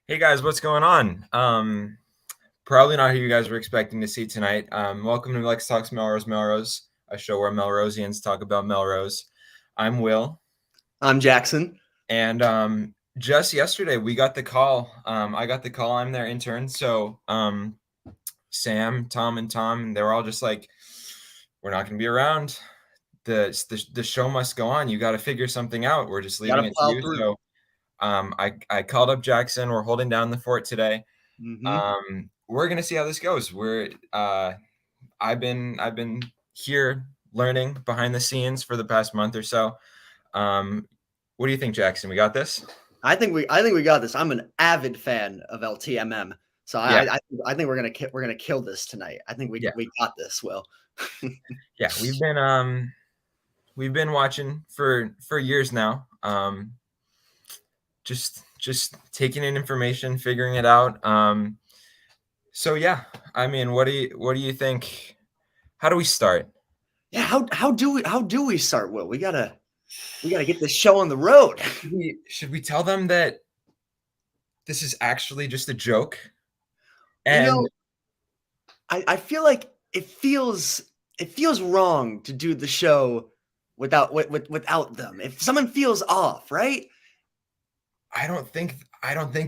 Hey guys, what's going on? Probably not who you guys were expecting to see tonight. Welcome to Lex Talks Melrose, a show where Melrosians talk about Melrose. I'm Will. I'm Jackson. And just yesterday we got the call. I got the call. I'm their intern. So Sam, Tom, and Tom, they were all just like, "We're not going to be around. The show must go on. You got to figure something out. We're just leaving it to you." Through. So I called up Jackson. We're holding down the fort today. Mm-hmm. We're gonna see how this goes. I've been here learning behind the scenes for the past month or so. What do you think, Jackson? We got this? I think we got this. I'm an avid fan of LTMM, so yeah. I think we're gonna kill this tonight. I think we got this, Will. Yeah, we've been watching for years now. Just taking in information, figuring it out. So yeah, I mean, what do you think? How do we start? Yeah, how do we start, Will? We gotta get this show on the road. Should we tell them that this is actually just a joke? And I feel like it feels wrong to do the show without them. If someone feels off, right? I don't think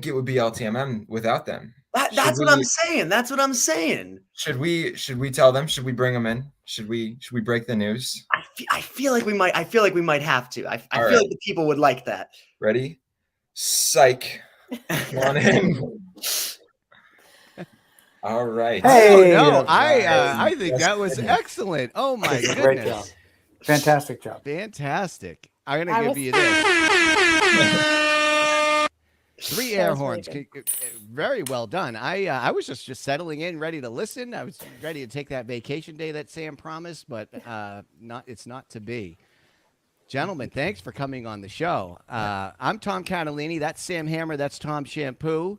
it would be LTMM without them. That's what I'm saying. That's what I'm saying. Should we tell them? Should we bring them in? Should we break the news? I feel like we might. I feel like we might have to. I feel like the people would like that. Ready? Psych. Come on in. All right. Hey, I think that was excellent. Oh my goodness. Great job. Fantastic job. Fantastic. I'm going to give you this. 3 air horns. Very well done. I was just settling in, ready to listen. I was ready to take that vacation day that Sam promised, but it's not to be. Gentlemen, thanks for coming on the show. I'm Tom Catalini. That's Sam Hammer. That's Tom Shampoo.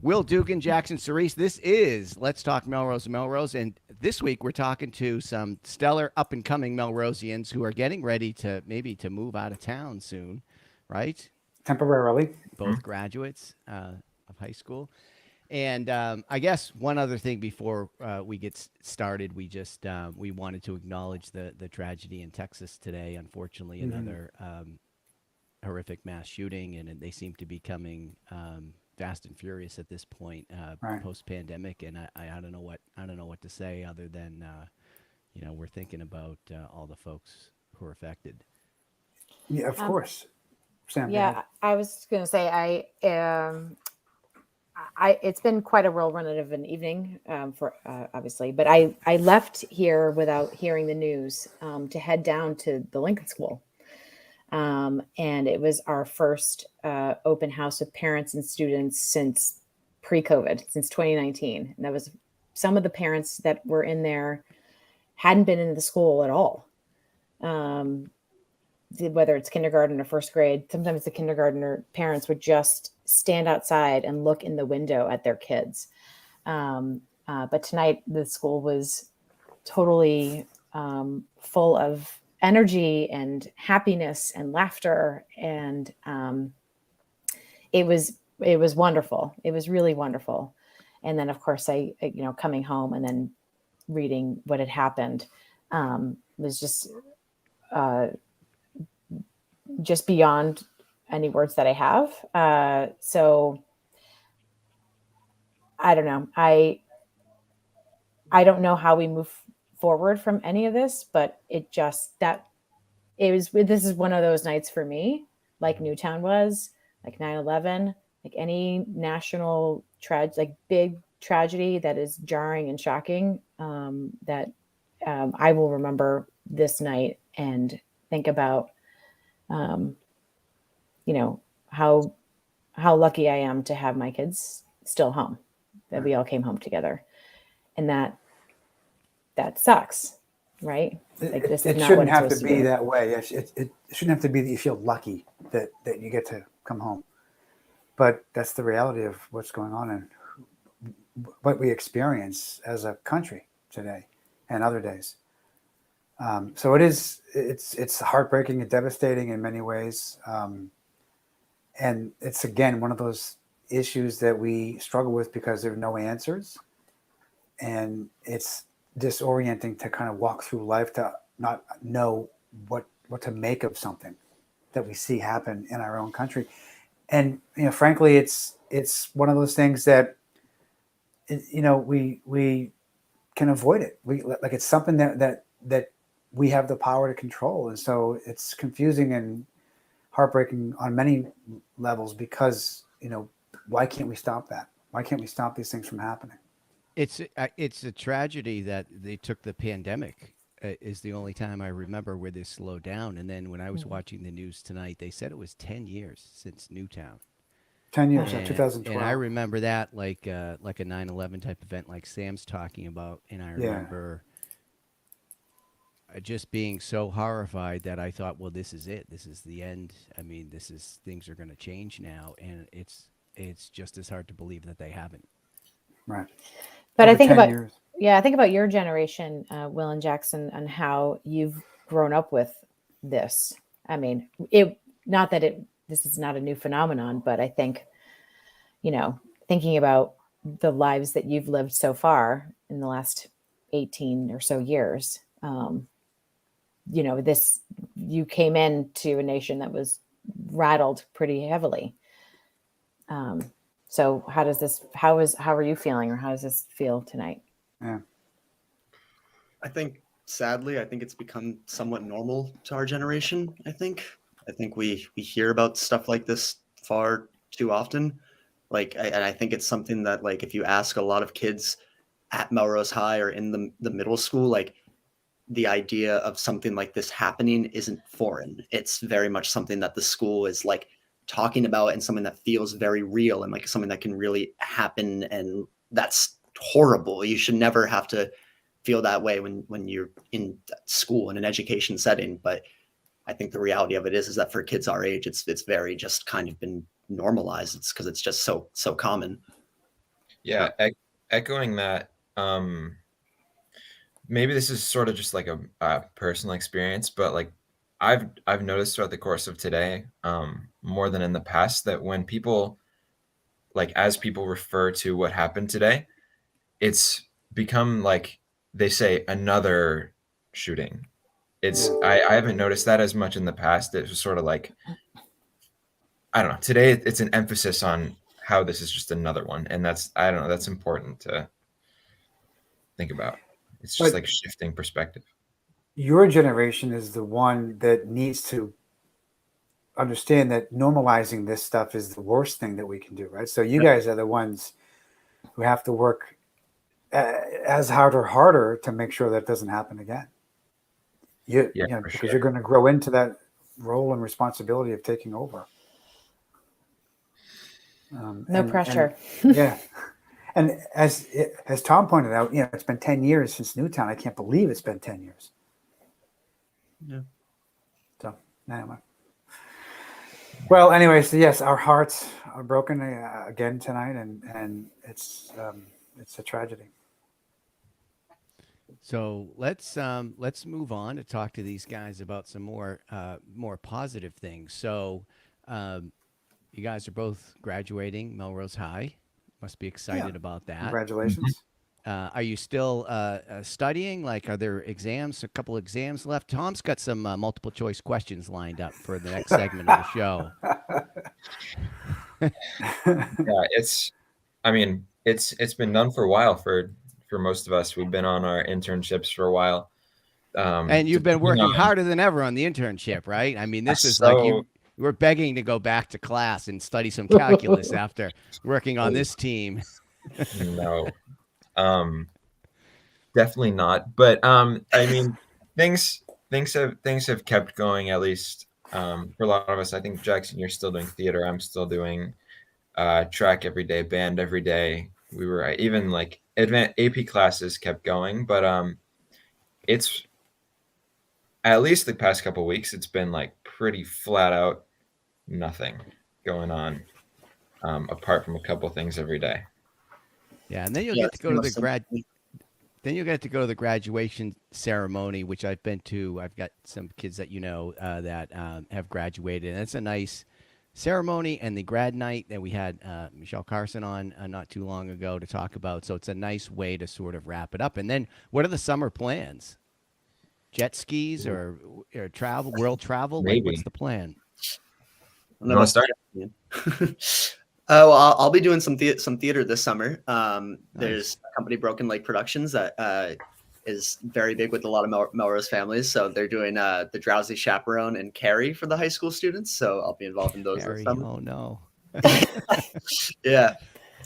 Will Dugan, Jackson Cerise. This is Let's Talk Melrose. And this week we're talking to some stellar up-and-coming Melrosians who are getting ready to move out of town soon, right? Temporarily. Both graduates of high school. And I guess one other thing before we get started, we wanted to acknowledge the tragedy in Texas today. Unfortunately, another horrific mass shooting, and they seem to be coming fast and furious at this point, post-pandemic. And I don't know what to say other than we're thinking about all the folks who are affected. Yeah, of course. Sam, yeah, I was going to say it's been quite a whirlwind of an evening for obviously, but I left here without hearing the news to head down to the Lincoln School. And it was our first open house with parents and students since pre-COVID, since 2019. And that was some of the parents that were in there hadn't been in the school at all. Whether it's kindergarten or first grade, sometimes the kindergartner parents would just stand outside and look in the window at their kids. But tonight the school was totally full of energy and happiness and laughter. And it was wonderful. It was really wonderful. And then of course coming home and then reading what had happened was just beyond any words that I have. So I don't know. I don't know how we move forward from any of this, but this is one of those nights for me, like Newtown was, like 9/11, like any national big tragedy that is jarring and shocking, that I will remember this night and think about how lucky I am to have my kids still home. that we all came home together, and that sucks, right? Like this It is not what shouldn't it's have to supposed to be that way. It shouldn't have to be that you feel lucky that you get to come home. But that's the reality of what's going on and what we experience as a country today and other days. So it's heartbreaking and devastating in many ways. And it's, again, one of those issues that we struggle with because there are no answers. And it's disorienting to kind of walk through life to not know what to make of something that we see happen in our own country. And, frankly, it's one of those things that, we can avoid it. It's something that we have the power to control. And so it's confusing and heartbreaking on many levels because, why can't we stop that? Why can't we stop these things from happening? It's a tragedy that they took the pandemic is the only time I remember where they slowed down. And then when I was watching the news tonight, they said it was 10 years since Newtown. 10 years, And, 2012. and I remember that like a 9/11 type event like Sam's talking about. And I remember just being so horrified that I thought, well, this is it. This is the end. I mean, things are going to change now. And it's just as hard to believe that they haven't. Right. But Over I think 10 about years. I think about your generation, Will and Jackson, and how you've grown up with this. I mean, this is not a new phenomenon, but I think, thinking about the lives that you've lived so far in the last 18 or so years, you came into a nation that was rattled pretty heavily. So how are you feeling, or how does this feel tonight? I think, sadly, it's become somewhat normal to our generation. I think we hear about stuff like this far too often. And I think it's something that, like, if you ask a lot of kids at Melrose High or in the middle school, like, the idea of something like this happening isn't foreign. It's very much something that the school is, like, talking about, and something that feels very real, and like something that can really happen. And that's horrible. You should never have to feel that way when you're in school in an education setting. But I think the reality of it is that for kids our age, it's very just kind of been normalized. It's because it's just so common. Yeah, echoing that. Maybe this is sort of just like a personal experience, but like I've noticed throughout the course of today, more than in the past, that when people, like, as people refer to what happened today, it's become like they say another shooting. I haven't noticed that as much in the past. It was sort of like, I don't know. Today it's an emphasis on how this is just another one, and that's, I don't know, that's important to think about. It's just like shifting perspective. Your generation is the one that needs to understand that normalizing this stuff is the worst thing that we can do, right? So you guys are the ones who have to work as hard or harder to make sure that doesn't happen again. Because you're going to grow into that role and responsibility of taking over. No pressure. And as Tom pointed out, it's been 10 years since Newtown. I can't believe it's been 10 years. Yeah. So anyway. Well, anyway, so yes, our hearts are broken again tonight, and it's a tragedy. So let's move on to talk to these guys about some more positive things. So you guys are both graduating Melrose High. Must be excited about that. Congratulations. Are you still studying? Like, are there exams? A couple exams left? Tom's got some multiple choice questions lined up for the next segment of the show. Yeah, it's been done for a while for most of us. We've been on our internships for a while. And you've been working harder than ever on the internship, right? I mean, this is like you were begging to go back to class and study some calculus after working on this team. No, definitely not. But I mean, things have kept going, at least for a lot of us. I think, Jackson, you're still doing theater. I'm still doing track every day, band every day. we were even like advanced AP classes kept going, but it's at least the past couple of weeks, it's been like pretty flat out nothing going on, apart from a couple things every day. Yeah, and then you'll get to go to the Then you'll get to go to the graduation ceremony, which I've been to. I've got some kids that that have graduated, and it's a nice ceremony. And the grad night that we had Michelle Carson on not too long ago to talk about. So it's a nice way to sort of wrap it up. And then, what are the summer plans? Jet skis or world travel? Maybe. Like, what's the plan? You want to start? Well, I'll be doing some theater this summer. There's a company, Broken Lake Productions, that is very big with a lot of Melrose families. So they're doing The Drowsy Chaperone and Carrie for the high school students. So I'll be involved in those this summer. Oh no! Yeah.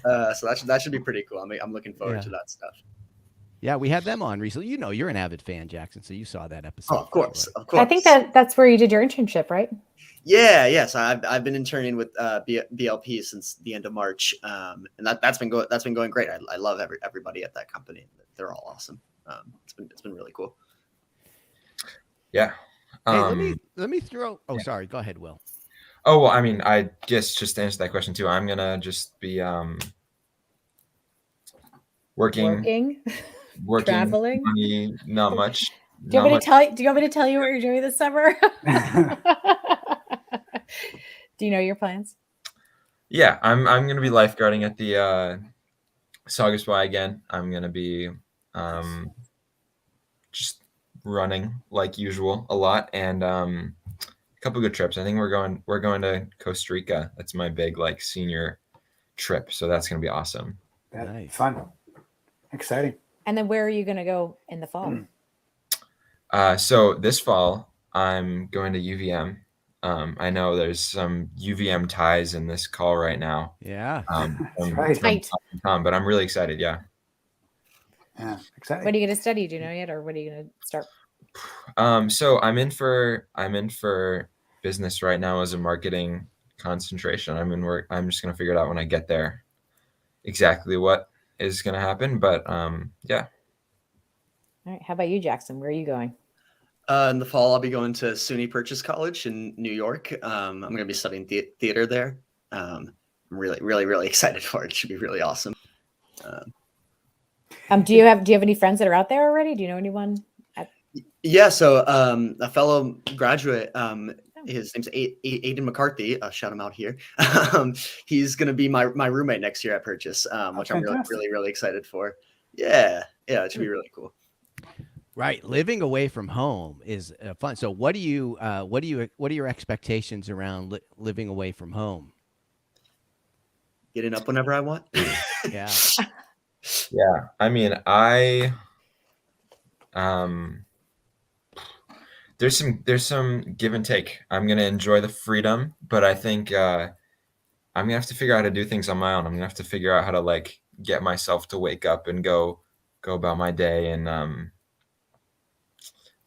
So that should be pretty cool. I'm looking forward to that stuff. Yeah, we had them on recently. You know, you're an avid fan, Jackson, so you saw that episode. Oh, of course, sure. of course. I think that's where you did your internship, right? Yeah, yes. I've been interning with BLP since the end of March, and that's been going great. I love everybody at that company. They're all awesome. It's been really cool. Yeah. Hey, let me throw. Oh, sorry. Go ahead, Will. Oh well, I mean, I guess just to answer that question too, I'm gonna just be working, traveling, money, not much. Do you want me to tell you what you're doing this summer? Do you know your plans? Yeah, I'm gonna be lifeguarding at the Saugus again. I'm gonna be just running like usual a lot, and a couple good trips. I think we're going to Costa Rica. That's my big like senior trip, so that's gonna be awesome. Nice. Fun, exciting. And then where are you gonna go in the fall? So this fall I'm going to UVM. I know there's some UVM ties in this call right now. Yeah. That's right. Tom, but I'm really excited. Yeah. Yeah, exciting. What are you going to study? Do you know yet, or what are you going to start? So I'm in for business right now as a marketing concentration. I'm just gonna figure it out when I get there exactly what is gonna happen. But yeah. All right. How about you, Jackson? Where are you going? In the fall, I'll be going to SUNY Purchase College in New York. I'm going to be studying theater there. I'm really, really, really excited for it. It should be really awesome. Do you have any friends that are out there already? Do you know anyone? Yeah. So a fellow graduate, his name's Aiden McCarthy. Shout him out here. He's going to be my roommate next year at Purchase, which I'm really, really excited for. Yeah. It should be really cool. Right, living away from home is fun. So, what are your expectations around living away from home? Getting up whenever I want. Yeah. Yeah. I mean, there's some give and take. I'm gonna enjoy the freedom, but I think I'm gonna have to figure out how to do things on my own. I'm gonna have to figure out how to like get myself to wake up and go about my day, and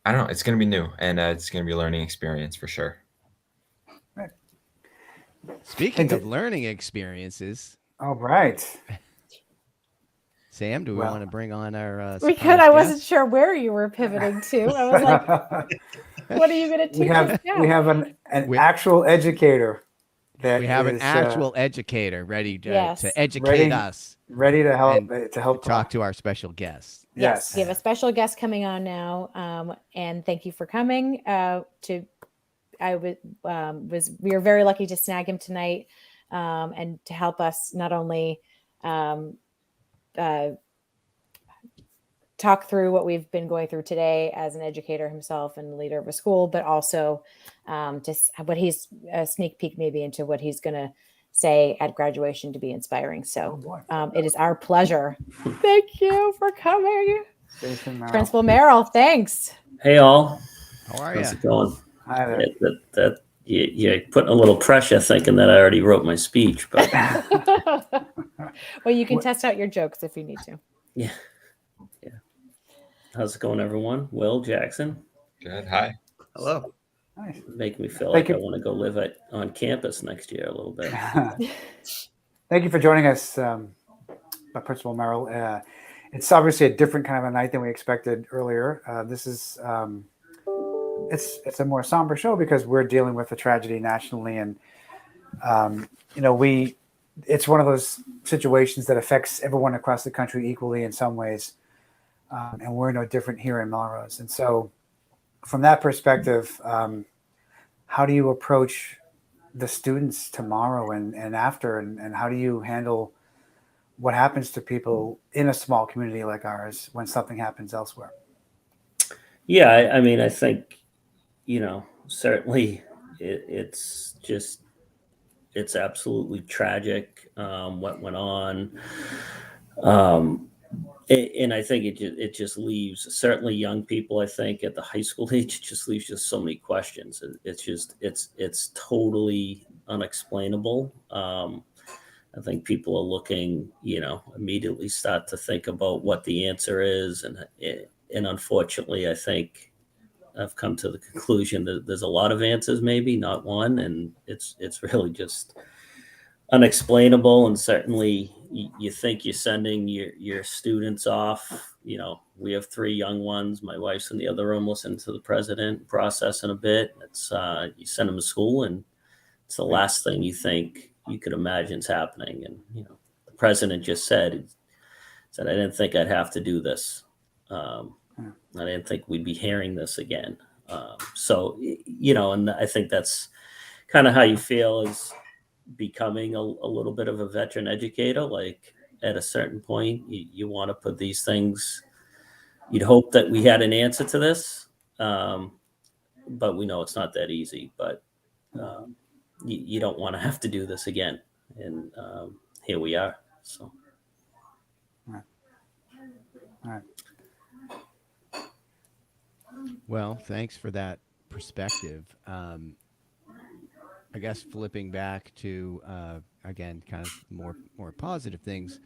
I don't know. It's going to be new, and it's going to be a learning experience for sure. Right. Speaking of learning experiences. All right. Sam, do we want to bring on our we could. I wasn't sure where you were pivoting to. I was like, what are you going to teach us now? We have an actual educator. We have an actual educator ready to educate us. Ready to help talk to our special guests. Yes, we have a special guest coming on now, and thank you for coming. We were very lucky to snag him tonight, and to help us not only talk through what we've been going through today as an educator himself and leader of a school, but also just what he's a sneak peek maybe into what he's going to say at graduation to be inspiring. So it is our pleasure. Thank you for coming. Principal Merrill, thanks. Hey all. How are you? How's it going? Hi there. You're putting a little pressure thinking that I already wrote my speech, but well, you can test out your jokes if you need to. Yeah. How's it going, everyone? Will, Jackson. Good. Hi. Hello. Nice. Make me feel like I want to go live on campus next year a little bit. Thank you for joining us by Principal Merrill. It's obviously a different kind of a night than we expected earlier. This is it's a more somber show because we're dealing with a tragedy nationally, and it's one of those situations that affects everyone across the country equally in some ways, and we're no different here in Melrose. And so, from that perspective, how do you approach the students tomorrow and after, and how do you handle what happens to people in a small community like ours when something happens elsewhere? Yeah, I mean, I think, certainly it's absolutely tragic what went on. And I think it just leaves certainly young people, I think at the high school age, it just leaves just so many questions. It's totally unexplainable. I think people are looking, immediately start to think about what the answer is. And unfortunately, I think I've come to the conclusion that there's a lot of answers, maybe not one. And it's really just unexplainable. And certainly you think you're sending your students off. We have 3 young ones. My wife's in the other room listening to the president processing a bit. It's you send them to school, and it's the last thing you think you could imagine is happening. And the president just said I didn't think I'd have to do this. I didn't think we'd be hearing this again. So and I think that's kind of how you feel as becoming a little bit of a veteran educator. Like at a certain point, you want to put these things. You'd hope that we had an answer to this, but we know it's not that easy. But you don't want to have to do this again, and here we are. So, All right. Well, thanks for that perspective. I guess flipping back to again, kind of more positive things.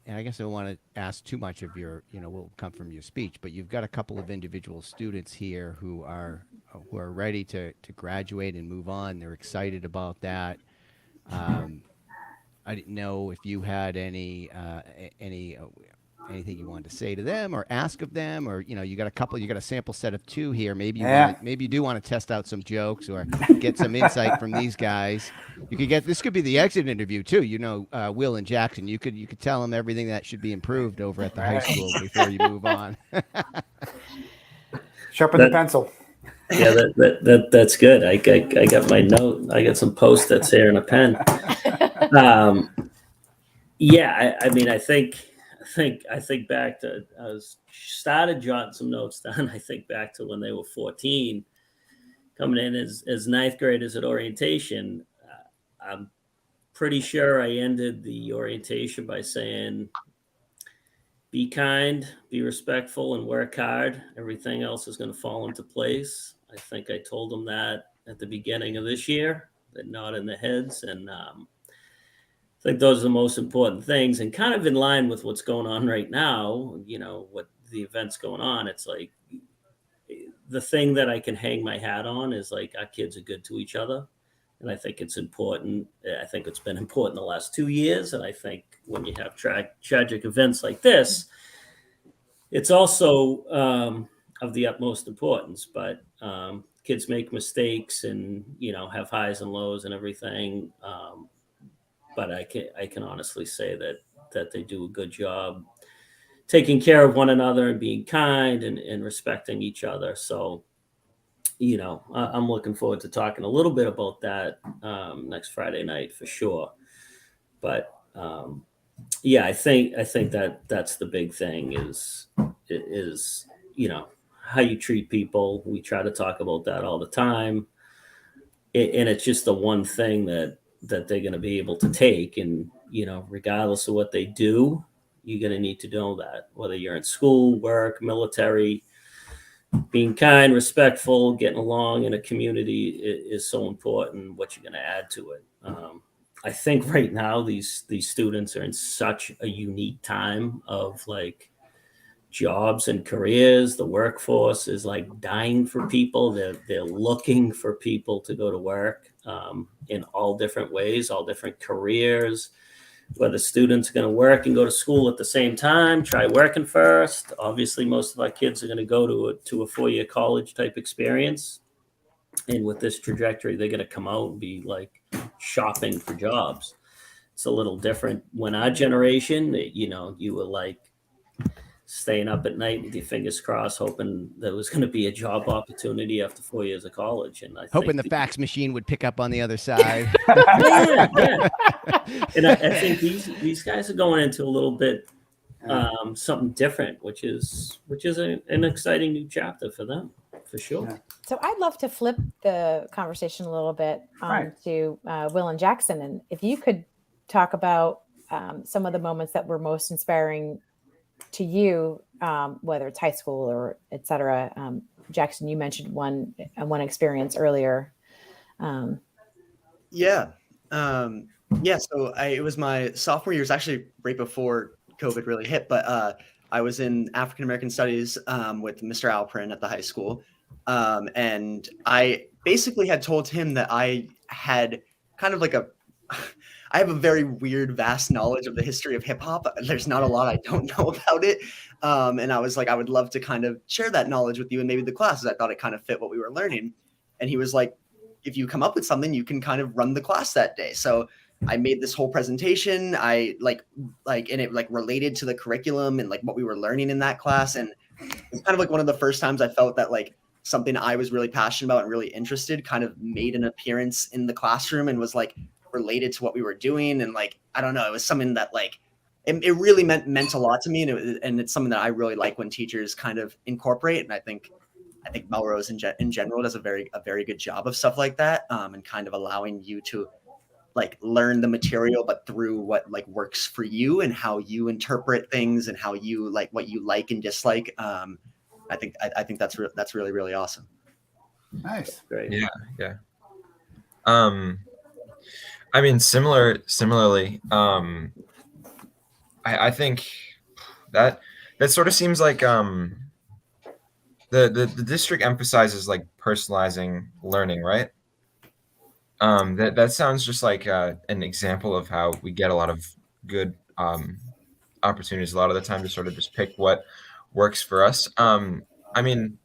And I guess I don't want to ask too much of your, will come from your speech, but you've got a couple of individual students here who are ready to graduate and move on. They're excited about that. I didn't know if you had anything you wanted to say to them or ask of them, or you got a sample set of 2 here. Maybe you do want to test out some jokes or get some insight from these guys. This could be the exit interview too. Will and Jackson, you could tell them everything that should be improved over at the high school before you move on. Sharpen the pencil. Yeah, that's good. I got my note. I got some Post-its here and a pen. I mean, I think back to started jotting some notes down. I think back to when they were 14, coming in as ninth graders at orientation. I'm pretty sure I ended the orientation by saying, "Be kind, be respectful, and work hard. Everything else is going to fall into place." I think I told them that at the beginning of this year. They're nodding their heads, and I think those are the most important things, and kind of in line with what's going on right now, what the events going on. It's like the thing that I can hang my hat on is like our kids are good to each other. And I think it's important. I think it's been important the last 2 years. And I think when you have tragic events like this, it's also of the utmost importance. But kids make mistakes and, have highs and lows and everything. But I can honestly say that they do a good job taking care of one another and being kind and respecting each other. So, I'm looking forward to talking a little bit about that next Friday night for sure. But I think that's the big thing is how you treat people. We try to talk about that all the time, and it's just the one thing that they're going to be able to take. And regardless of what they do, you're going to need to know that, whether you're in school, work, military, being kind, respectful, getting along in a community is so important. What you're going to add to it. I think right now these students are in such a unique time of like jobs and careers. The workforce is like dying for people. They're looking for people to go to work in all different ways, all different careers. whether students are going to work and go to school at the same time, try working first. Obviously, most of our kids are going to go to a 4-year college type experience. And with this trajectory, they're going to come out and be like shopping for jobs. It's a little different. When our generation, you were like staying up at night with your fingers crossed, hoping there was going to be a job opportunity after 4 years of college. And I hoping think the fax machine would pick up on the other side. yeah. And I think these guys are going into a little bit something different, which is an exciting new chapter for them, for sure. Yeah. So I'd love to flip the conversation a little bit to Will and Jackson, and if you could talk about some of the moments that were most inspiring to you, whether it's high school or et cetera. Jackson, you mentioned one experience earlier. So it was my sophomore year. It was actually right before COVID really hit, but I was in African American Studies with Mr. Alprin at the high school. And I basically had told him that I had kind of like I have a very weird, vast knowledge of the history of hip hop. There's not a lot I don't know about it. And I was like, I would love to kind of share that knowledge with you and maybe the classes. I thought it kind of fit what we were learning. And he was like, if you come up with something, you can kind of run the class that day. So I made this whole presentation. I and it like related to the curriculum and like what we were learning in that class. And it's kind of like one of the first times I felt that like something I was really passionate about and really interested kind of made an appearance in the classroom and was like related to what we were doing. And like, I don't know, it was something that like, it really meant a lot to me. And it's something that I really like when teachers kind of incorporate. And I think Melrose in general does a very good job of stuff like that. And kind of allowing you to like learn the material, but through what like works for you and how you interpret things and how you like what you like and dislike. I think that's really, really awesome. Nice. Great. Yeah. I mean, similarly, I think that sort of seems like the district emphasizes like personalizing learning, right? That sounds just like an example of how we get a lot of good opportunities a lot of the time to sort of just pick what works for us. I mean,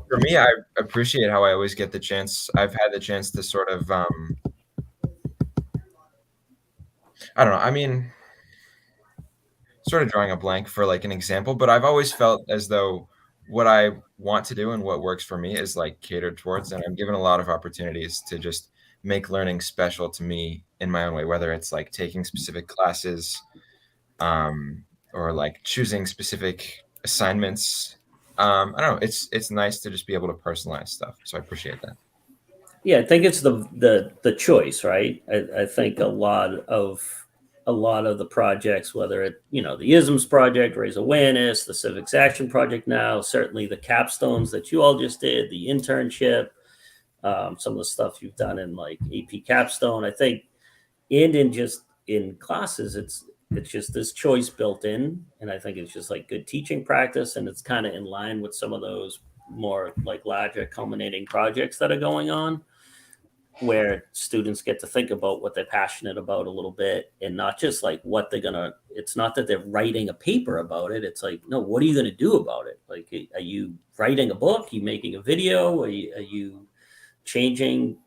for me, I appreciate how I always get the chance. I've had the chance to sort of I don't know. I mean, sort of drawing a blank for like an example, but I've always felt as though what I want to do and what works for me is like catered towards, and I'm given a lot of opportunities to just make learning special to me in my own way, whether it's like taking specific classes, or like choosing specific assignments. I don't know. It's nice to just be able to personalize stuff. So I appreciate that. Yeah, I think it's the choice, right? I think a lot of the projects, whether it, the ISMS project, Raise Awareness, the Civics Action Project now, certainly the capstones that you all just did, the internship, some of the stuff you've done in like AP capstone, I think, and in classes, it's just this choice built in. And I think it's just like good teaching practice. And it's kind of in line with some of those more like larger culminating projects that are going on, where students get to think about what they're passionate about a little bit, and not just like what they're gonna, it's not that they're writing a paper about it. It's like, no, what are you gonna do about it? Like, are you writing a book? Are you making a video? Are you changing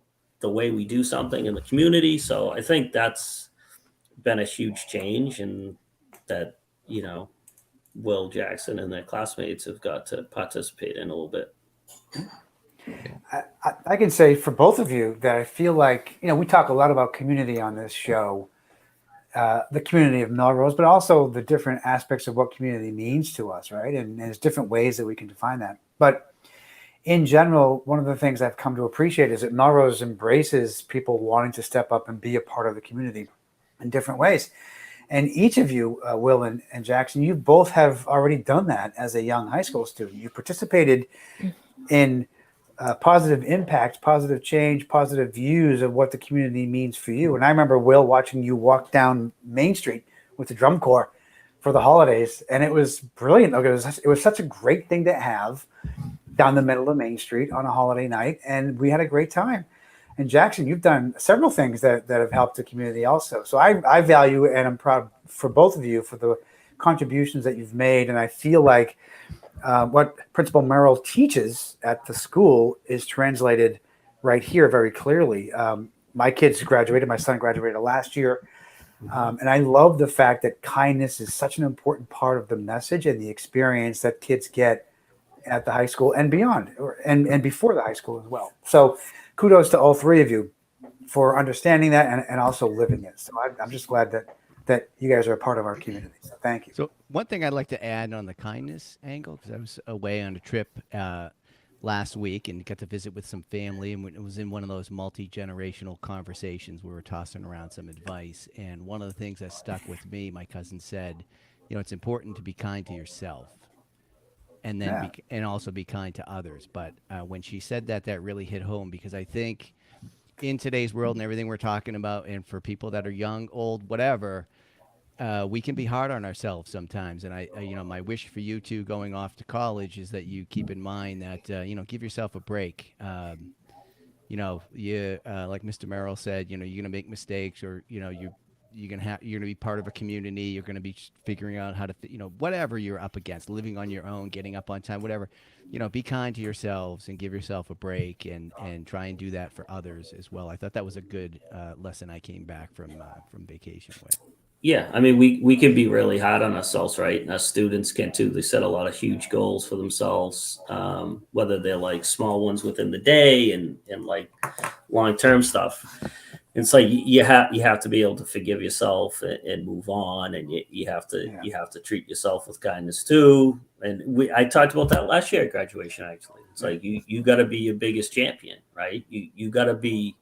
the way we do something in the community? So I think that's been a huge change, and that, Will, Jackson and their classmates have got to participate in a little bit. I can say for both of you that I feel like, we talk a lot about community on this show, the community of Melrose, but also the different aspects of what community means to us, right? And there's different ways that we can define that. But in general, one of the things I've come to appreciate is that Melrose embraces people wanting to step up and be a part of the community in different ways. And each of you, Will and Jackson, you both have already done that as a young high school student. You participated in positive impact, positive change, positive views of what the community means for you. And I remember, Will, watching you walk down Main Street with the drum corps for the holidays, and it was brilliant. It was such a great thing to have down the middle of Main Street on a holiday night, and we had a great time. And Jackson, you've done several things that have helped the community also. So I value and I'm proud for both of you for the contributions that you've made. And I feel like what Principal Merrill teaches at the school is translated right here very clearly. My kids graduated, my son graduated last year. And I love the fact that kindness is such an important part of the message and the experience that kids get at the high school and beyond, and before the high school as well. So kudos to all three of you for understanding that and also living it. So I'm just glad that you guys are a part of our community. So thank you. So one thing I'd like to add on the kindness angle, because I was away on a trip last week and got to visit with some family, and it was in one of those multi-generational conversations where we were tossing around some advice. And one of the things that stuck with me, my cousin said, it's important to be kind to yourself, and then and also be kind to others. But when she said that, that really hit home, because I think in today's world and everything we're talking about, and for people that are young, old, whatever, we can be hard on ourselves sometimes. And I my wish for you two going off to college is that you keep in mind that, give yourself a break. Like Mr. Merrill said, you're going to make mistakes, or, you're going to be part of a community. You're going to be figuring out how to, whatever you're up against, living on your own, getting up on time, whatever, be kind to yourselves and give yourself a break, and try and do that for others as well. I thought that was a good lesson I came back from vacation with. Yeah, I mean, we can be really hard on ourselves, right? And our students can too. They set a lot of huge goals for themselves, whether they're like small ones within the day and like long-term stuff. It's like you have to be able to forgive yourself and move on, and you have to treat yourself with kindness too. And I talked about that last year at graduation. Actually, it's like you got to be your biggest champion, right? You got to be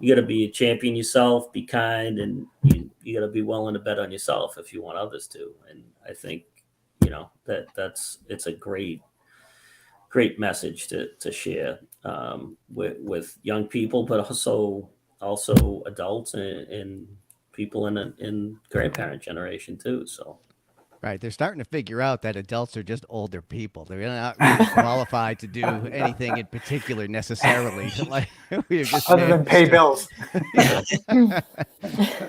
a champion yourself. Be kind, and you got to be willing to bet on yourself if you want others to. And I think it's a great message to share with young people, but also adults and people in grandparent generation too. So. Right. They're starting to figure out that adults are just older people. They're not really qualified to do anything in particular necessarily. Like we just other than pay bills.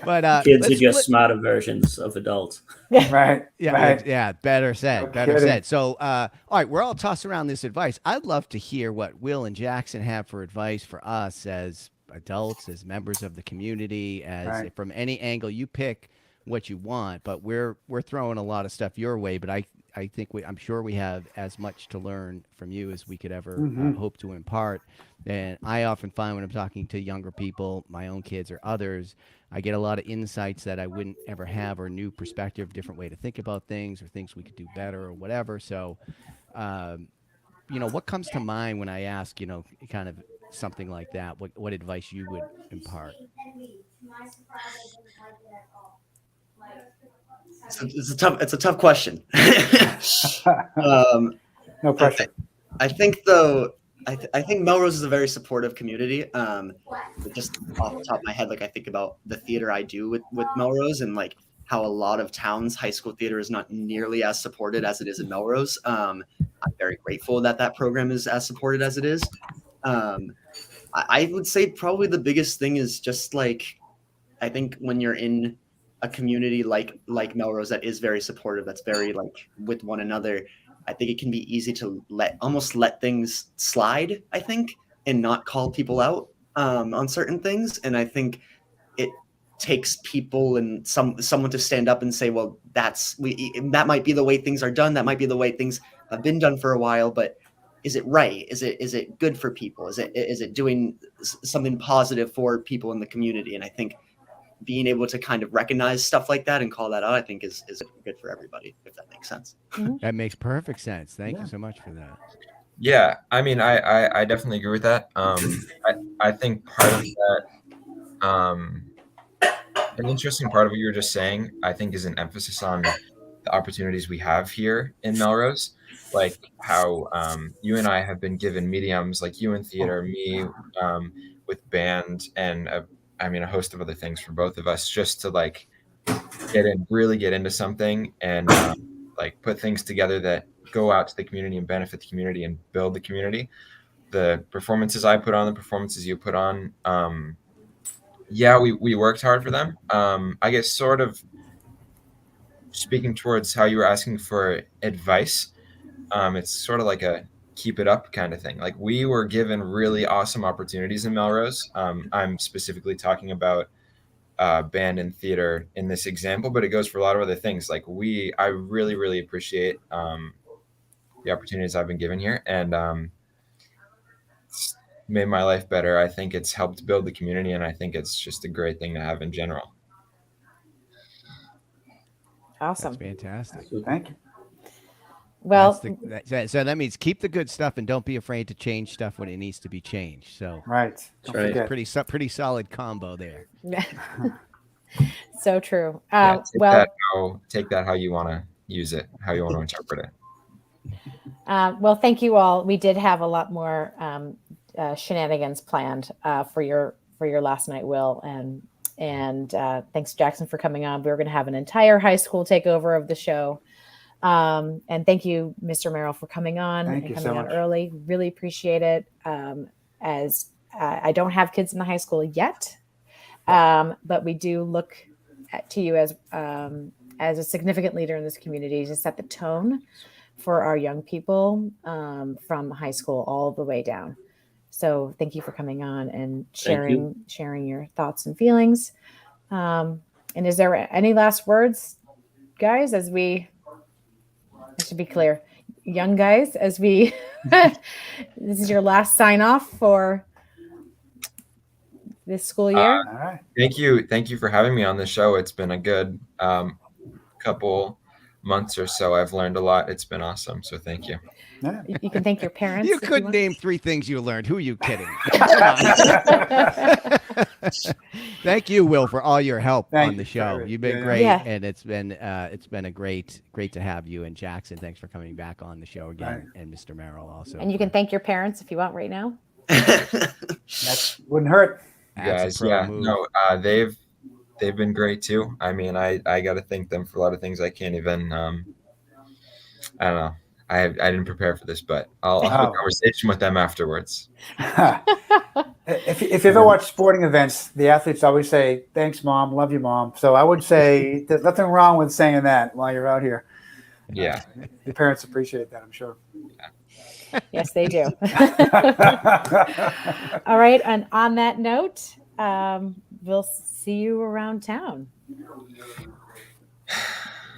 But kids are just smarter versions of adults. Right. Yeah. Right. Yeah. Better said. Better said. So, all right, we're all tossing around this advice. I'd love to hear what Will and Jackson have for advice for us as adults, as members of the community, as from any angle you pick what you want, but we're throwing a lot of stuff your way. But I think I'm sure we have as much to learn from you as we could ever hope to impart. And I often find when I'm talking to younger people, my own kids or others, I get a lot of insights that I wouldn't ever have, or new perspective, different way to think about things, or things we could do better, or whatever. So, what comes to mind when I ask, kind of something like that? What advice you would impart? It's a tough question. No pressure. I think though, I think Melrose is a very supportive community. Just off the top of my head, like I think about the theater I do with Melrose, and like how a lot of towns' high school theater is not nearly as supported as it is in Melrose. I'm very grateful that program is as supported as it is. I would say probably the biggest thing is just like, I think when you're in a community like Melrose that is very supportive, that's very like with one another, I think it can be easy to let things slide, I think, and not call people out on certain things. And I think it takes people and someone to stand up and say, well, that might be the way things are done. That might be the way things have been done for a while, but is it right? Is it good for people? Is it doing something positive for people in the community? And I think being able to kind of recognize stuff like that and call that out, I think is good for everybody, if that makes sense. That makes perfect sense. Thank you so much for that. Yeah, I mean, I definitely agree with that. I think part of that, an interesting part of what you were just saying, I think, is an emphasis on the opportunities we have here in Melrose, like how you and I have been given mediums, like you in theater, me with band, and a host of other things for both of us, just to like really get into something and like put things together that go out to the community and benefit the community and build the community. the performances I put on, the performances you put on. Yeah, we worked hard for them. I guess sort of speaking towards how you were asking for advice, it's sort of like a keep it up kind of thing. Like we were given really awesome opportunities in Melrose. I'm specifically talking about band and theater in this example, but it goes for a lot of other things. Like I really, really appreciate the opportunities I've been given here, and it's made my life better. I think it's helped build the community, and I think it's just a great thing to have in general. Awesome. That's fantastic. Thank you. Well, So that means keep the good stuff and don't be afraid to change stuff when it needs to be changed. So Right. That's right. pretty solid combo there. so true. Yeah, Well, take that how you want to use it, how you want to interpret it. well, thank you all. We did have a lot more shenanigans planned for your last night, Will, and thanks, Jackson, for coming on. We were going to have an entire high school takeover of the show. And thank you, Mr. Merrill, for coming on Thank and you coming so on much. early. Really appreciate it. As I don't have kids in the high school yet, but we do look to you as a significant leader in this community to set the tone for our young people from high school all the way down. So thank you for coming on and sharing your thoughts and feelings. And is there any last words, guys, I should be clear, young guys, as we, this is your last sign off for this school year. All right. Thank you for having me on the show. It's been a good couple months or so. I've learned a lot. It's been awesome. So thank you. Yeah. You can thank your parents. You if couldn't want. name 3 things you learned. Who are you kidding? Thank you, Will, for all your help Thank on the you, show. David. You've been Yeah. great, Yeah. and it's been a great to have you. And Jackson, thanks for coming back on the show again, and Mr. Merrill also. And you can thank your parents if you want right now. That wouldn't hurt. That's a pro move. No, they've been great too. I mean, I got to thank them for a lot of things. I can't even I don't know. I didn't prepare for this, but I'll have a conversation with them afterwards. If you ever watch sporting events, the athletes always say, "Thanks, Mom. Love you, Mom." So I would say there's nothing wrong with saying that while you're out here. Yeah. The parents appreciate that, I'm sure. Yes, they do. All right. And on that note, we'll see you around town.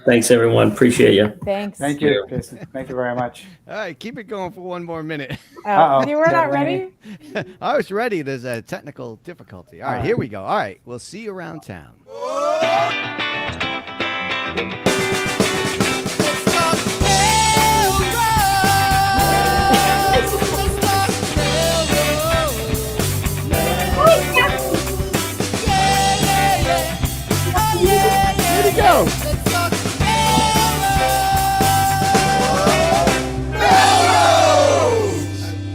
Thanks, everyone. Appreciate you. Thanks. Thank you, Jason. Thank you very much. All right, keep it going for one more minute. Uh-oh. You were not ready? I was ready. There's a technical difficulty. All right, here we go. All right, we'll see you around town. Where'd he go?